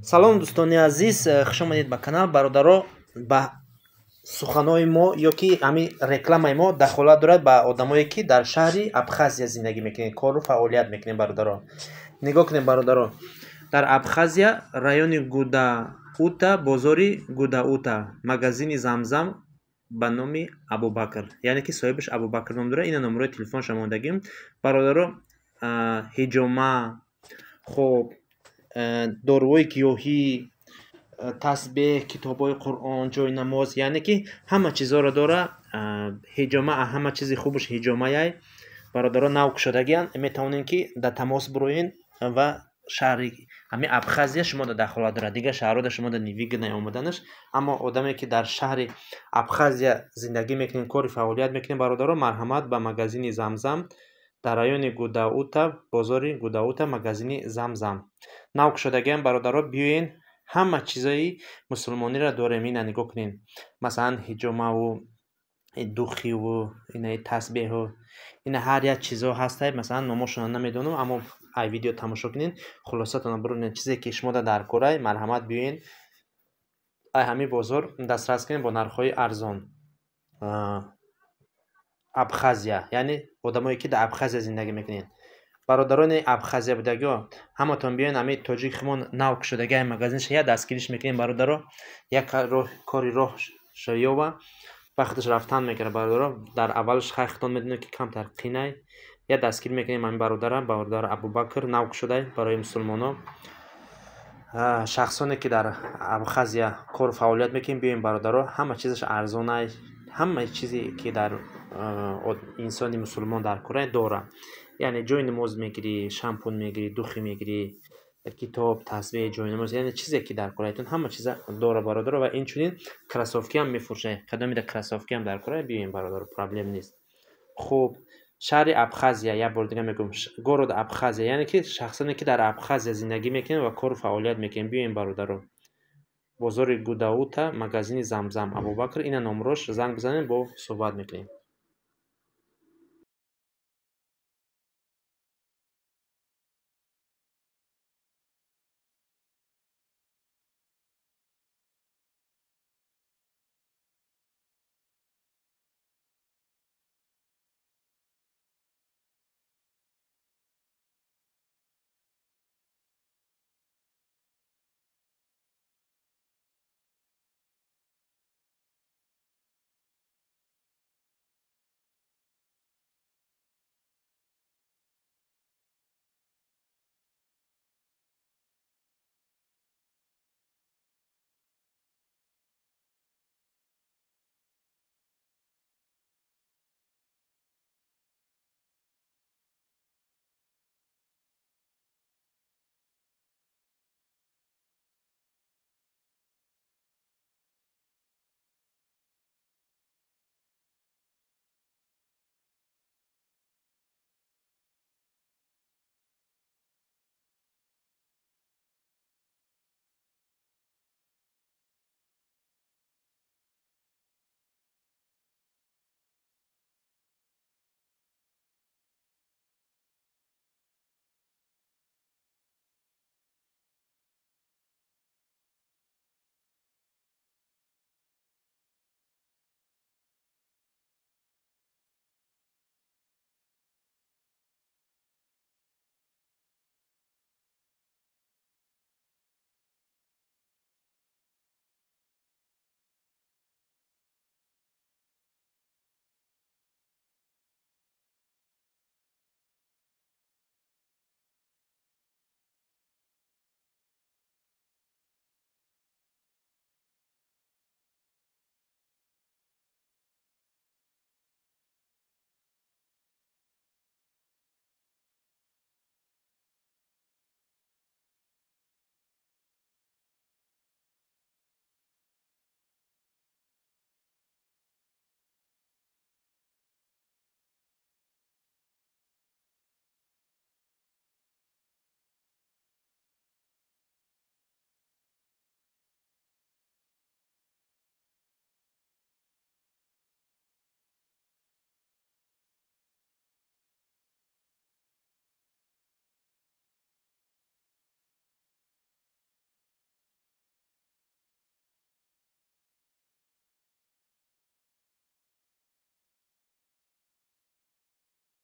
салом дӯстони азиз, хуш омадед ба канал. Бародаро, ба суханои мо ё ки ҳамин рекламаи мо дахолат дорад ба одамое ки дар шаҳри Абхазия зиндагӣ мекунед, кору фаъолият мекунед. Бародаро, нигоҳ кунед. Бародаро, дар Абхазия райони Гудаута, бозори Гудаута, магазини Замзам ба номи Абубакр, яъне ки соҳибаш Абубакр ном дорад. Ина номерои телефонашон мондагим. Бародаро, ҳиҷома, хоб, доруҳои гиёҳӣ, тасбеҳ, китобҳои Қуръон, ҷойнамоз, яъне ки ҳама чизҳоро дора. ҳиҷома, ҳама чизи хубаш ҳиҷомаяй. Бародаро, нав кушодагиян, метавонед ки дар тамос бироед ва шаҳри ҳамин Абхазия шумо да дахолат дорад. Дигар шаҳрҳо шумо да видео наомаданаш, аммо одаме ки дар шаҳри Абхазия зиндагӣ мекунед, кори фаъолият мекунед. Бародаро, марҳамат ба магазини Замзам дар райони Гудаута, бозори Гудаута, магазини Замзам. Нав кушодагиян, бародаро, биёен, ҳама чизои мусулмониро дорем. Ина нигоҳ кунед, масалан ҳиҷомаву, духиву, инаи тасбеҳу, ина ҳар як чизо ҳастай. Масалан номошона намедонам, аммо ай видео тамошо кунед, хулосатона биронед. Чизе ки шумода дар корай, марҳамат биёен ай ҳамин бозор дастрас кунед бо нархҳои арзон. Абхазия, яъне одамое ки дар Абхазия зиндагӣ мекунед. Бародарони Абхазия будагиҳо, ҳаматон биёед ҳамин тоҷики хумон нав кушодагии магазинш я дастгириш мекунед. Бародаро, як кори роҳшо ёба вақташ рафтан мекунад. Бародаро, дар аввалаш хайхтон медонед ки камтар қинай, я дастгирӣ мекунед. Ҳамин бародар Абубакр нав кушодай барои мусулмоно. Шахсоне ки дар Абхазия кору фаъолият мекунед, биёед бародаро, ҳама чизаш арзонай. ҳама чизе ки дар инсони мусулмон дар корай дора. Яъне ҷои намоз мегирӣ, шампун мегирӣ, духи мегирӣ, китоб, тасбеҳ, ҷойнамоз, яъне чизе ки дар корайтон ҳама чиза дора. Бародаро, ва инчунин кроссовкиам мефурӯшад. Кадомида кроссовкиам дар корай, биёед бародаро, проблем нест. Хуб, шаҳри Абхазия, як бор дига мегӯям, город Абхазия, яъне ки шахсоне ки дар Абхазия зиндагӣ мекунед ва кору фаъолият мекунед, биёед бародаро, бозори Гудаута, магазини Замзам, Абубакр. Ина номерош занг бизанед, бо суҳбат мекунем.